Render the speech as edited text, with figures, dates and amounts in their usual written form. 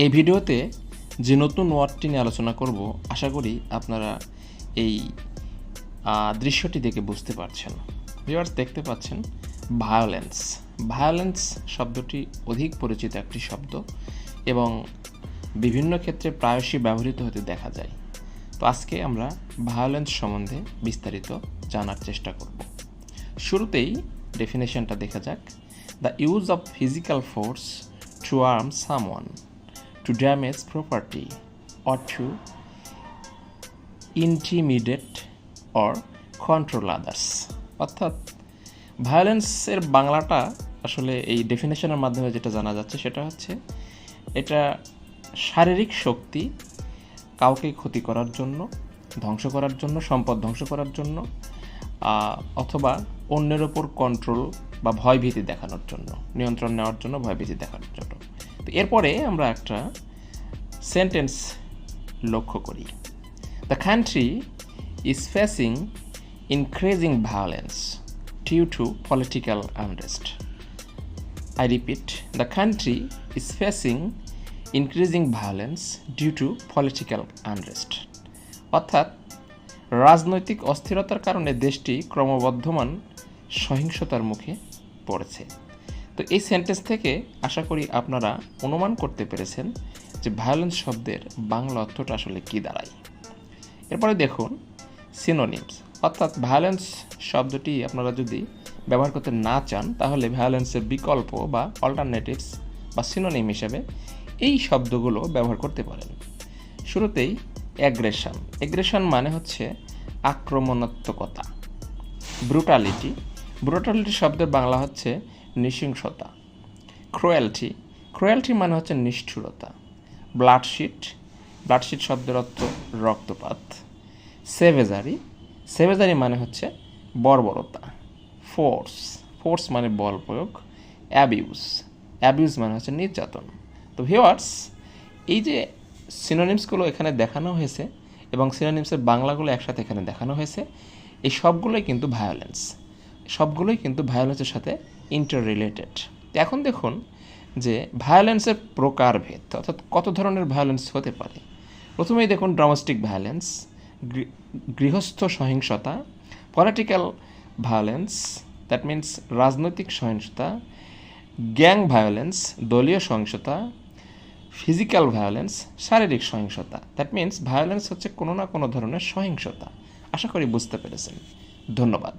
এই ভিডিওতে যে নতুন ওয়ার্ডটি নিয়ে আলোচনা করব, আশা করি আপনারা এই দৃশ্যটি দেখে বুঝতে পারছেন। ভিউয়ার্স, দেখতে পাচ্ছেন ভায়োলেন্স। ভায়োলেন্স শব্দটি অধিক পরিচিত একটি শব্দ এবং বিভিন্ন ক্ষেত্রে প্রায়শই ব্যবহৃত হতে দেখা যায়। তো আজকে আমরা ভায়োলেন্স সম্বন্ধে বিস্তারিত জানার চেষ্টা করব। শুরুতেই ডেফিনেশনটা দেখা যাক। The use of physical force to harm someone, to damage property, or to intimidate or control others। অর্থাৎ ভায়োলেন্সের বাংলাটা আসলে এই ডেফিনেশনের মাধ্যমে যেটা জানা যাচ্ছে সেটা হচ্ছে এটা শারীরিক শক্তি কাউকে ক্ষতি করার জন্য, ধ্বংস করার জন্য, সম্পদ ধ্বংস করার জন্য, অথবা অন্যের ওপর কন্ট্রোল বা ভয়ভীতি দেখানোর জন্য, নিয়ন্ত্রণ নেওয়ার জন্য, ভয়ভীতি দেখানোর জন্য। তো এরপরে আমরা একটা সেন্টেন্স লক্ষ্য করি। The country is facing increasing violence due to political unrest. I repeat, the country is facing increasing violence due to political unrest. অর্থাৎ রাজনৈতিক অস্থিরতার কারণে দেশটি ক্রমবর্ধমান সহিংসতার মুখে পড়েছে। তো এই সেন্টেন্স থেকে আশা করি আপনারা অনুমান করতে পেরেছেন যে ভায়োলেন্স শব্দের বাংলা অর্থটা আসলে কী দাঁড়ায়। এরপরে দেখুন সিনোনিমস। অর্থাৎ ভায়োলেন্স শব্দটি আপনারা যদি ব্যবহার করতে না চান তাহলে ভায়োলেন্সের বিকল্প বা অল্টারনেটিভস বা সিনোনিম হিসেবে এই শব্দগুলো ব্যবহার করতে পারেন। শুরুতেই অ্যাগ্রেশন। অ্যাগ্রেশন মানে হচ্ছে আক্রমণাত্মকতা। ব্রুটালিটি। ব্রুটালিটি শব্দের বাংলা হচ্ছে নৃশংসতা। ক্রুয়েলটি। ক্রুয়েলটি মানে হচ্ছে নিষ্ঠুরতা। ব্লাডশিট। ব্লাডশিট শব্দের অর্থ রক্তপাত। সেভেজারি। সেভেজারি মানে হচ্ছে বর্বরতা। ফোর্স। ফোর্স মানে বল প্রয়োগ। অ্যাবিউজ। অ্যাবিউজ মানে হচ্ছে নির্যাতন। তো ভিউয়ার্স, এই যে সিনোনিমসগুলো এখানে দেখানো হয়েছে এবং সিনোনিমসের বাংলাগুলো একসাথে এখানে দেখানো হয়েছে, এই সবগুলোই কিন্তু ভায়োলেন্স। সবগুলোই কিন্তু ভায়োলেন্সের সাথে ইন্টার রিলেটেড। এখন দেখুন যে ভায়োলেন্সের প্রকারভেদ, অর্থাৎ কত ধরনের ভায়োলেন্স হতে পারে। প্রথমেই দেখুন ডোমেস্টিক ভায়োলেন্স, গৃহস্থ সহিংসতা, পলিটিক্যাল ভায়োলেন্স, দ্যাট মিন্স রাজনৈতিক সহিংসতা, গ্যাং ভায়োলেন্স, দলীয় সহিংসতা, ফিজিক্যাল ভায়োলেন্স, শারীরিক সহিংসতা। দ্যাট মিন্স ভায়োলেন্স হচ্ছে কোনো না কোনো ধরনের সহিংসতা। আশা করি বুঝতে পেরেছেন। ধন্যবাদ।